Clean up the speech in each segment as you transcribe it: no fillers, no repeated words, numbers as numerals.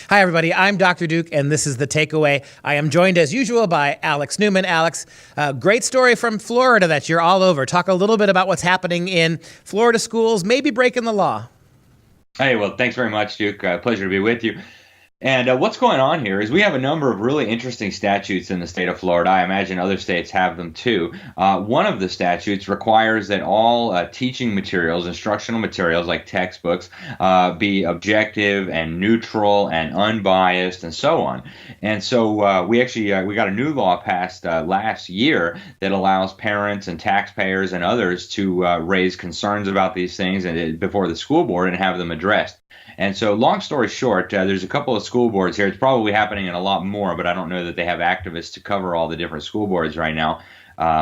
Hi, everybody. I'm Dr. Duke, and this is The Takeaway. I am joined, as usual, by Alex Newman. Alex, great story from Florida that you're all over. Talk a little bit about what's happening in Florida schools, maybe breaking the law. Hey, well, thanks very much, Duke. Pleasure to be with you. And what's going on here is we have a number of really interesting statutes in the state of Florida. I imagine other states have them too. One of the statutes requires that all teaching materials, instructional materials like textbooks, be objective and neutral and unbiased and so on. And so we got a new law passed last year that allows parents and taxpayers and others to raise concerns about these things before the school board and have them addressed. And so, long story short, there's a couple of school boards here. It's probably happening in a lot more, but I don't know that they have activists to cover all the different school boards right now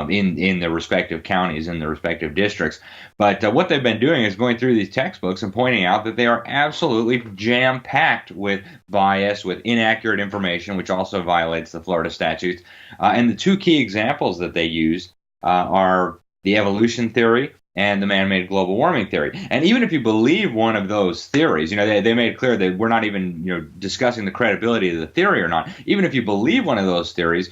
in the respective counties, in the respective districts. But what they've been doing is going through these textbooks and pointing out that they are absolutely jam-packed with bias, with inaccurate information, which also violates the Florida statutes. And the two key examples that they use are the evolution theory and the man-made global warming theory. And even if you believe one of those theories, they made it clear that we're not even discussing the credibility of the theory or not. Even if you believe one of those theories,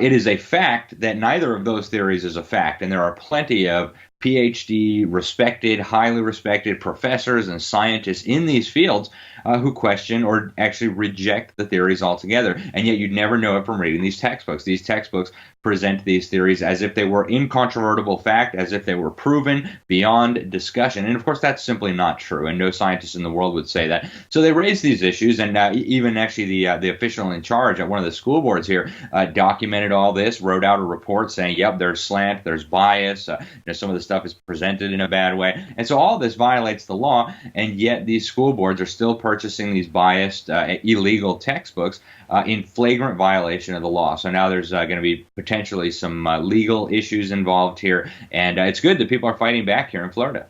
it is a fact that neither of those theories is a fact. And there are plenty of PhD, highly respected professors and scientists in these fields who question or actually reject the theories altogether. And yet you'd never know it from reading these textbooks. These textbooks present these theories as if they were incontrovertible fact, as if they were proven beyond discussion. And of course, that's simply not true. And no scientist in the world would say that. So they raised these issues. And even actually the official in charge at one of the school boards here documented all this, wrote out a report saying, yep, there's slant, there's bias, some of the stuff is presented in a bad way. And so all this violates the law, and yet these school boards are still purchasing these biased, illegal textbooks in flagrant violation of the law. So now there's going to be potentially some legal issues involved here, and it's good that people are fighting back here in Florida.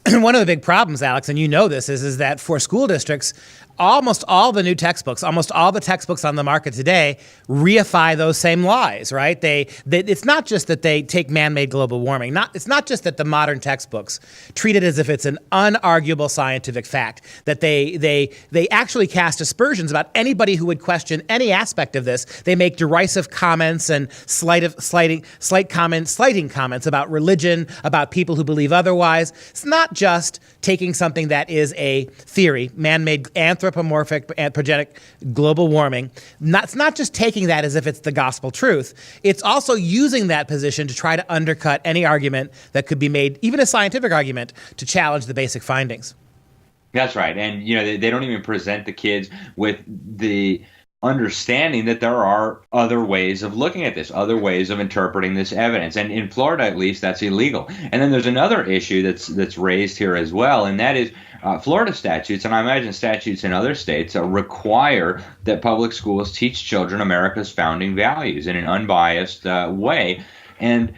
One of the big problems, Alex, and you know this, is that for school districts, almost all the new textbooks, almost all the textbooks on the market today reify those same lies, right? It's not just that they take man-made global warming. It's not just that the modern textbooks treat it as if it's an unarguable scientific fact, that they actually cast aspersions about anybody who would question any aspect of this. They make derisive comments and slighting comments about religion, about people who believe otherwise. It's not just taking something that is a theory, man-made anthropomorphic progenic global warming. It's not just taking that as if it's the gospel truth. It's also using that position to try to undercut any argument that could be made, even a scientific argument, to challenge the basic findings. That's right. And, they don't even present the kids with the understanding that there are other ways of looking at this, other ways of interpreting this evidence. And in Florida, at least, that's illegal. And then there's another issue that's raised here as well, and that is Florida statutes, and I imagine statutes in other states, require that public schools teach children America's founding values in an unbiased way. And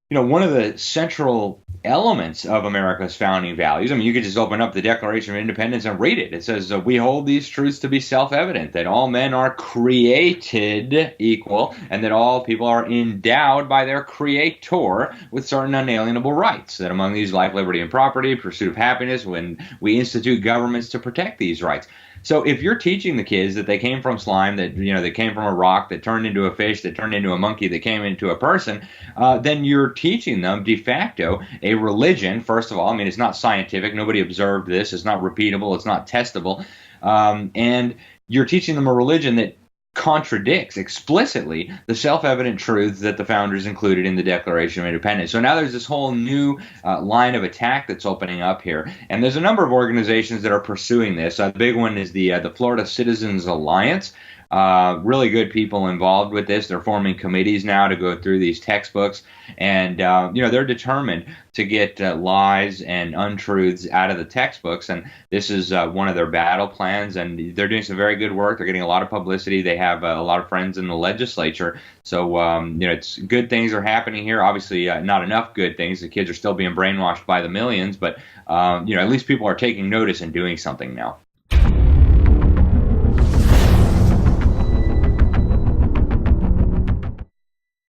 one of the central elements of America's founding values, you could just open up the Declaration of Independence and read it. It says, we hold these truths to be self-evident, that all men are created equal, and that all people are endowed by their creator with certain unalienable rights, that among these life, liberty, and property, pursuit of happiness, when we institute governments to protect these rights. So if you're teaching the kids that they came from slime, that they came from a rock, that turned into a fish, that turned into a monkey, that came into a person, then you're teaching them de facto a religion. First of all, it's not scientific. Nobody observed this. It's not repeatable. It's not testable. And you're teaching them a religion that contradicts explicitly the self-evident truths that the founders included in the Declaration of Independence. So now there's this whole new line of attack that's opening up here, and there's a number of organizations that are pursuing this. The big one is the Florida Citizens Alliance. Really good people involved with this. They're forming committees now to go through these textbooks, and they're determined to get lies and untruths out of the textbooks, and this is one of their battle plans, and they're doing some very good work. They're getting a lot of publicity. They have a lot of friends in the legislature, so it's good things are happening here. Obviously, not enough good things. The kids are still being brainwashed by the millions, but at least people are taking notice and doing something now.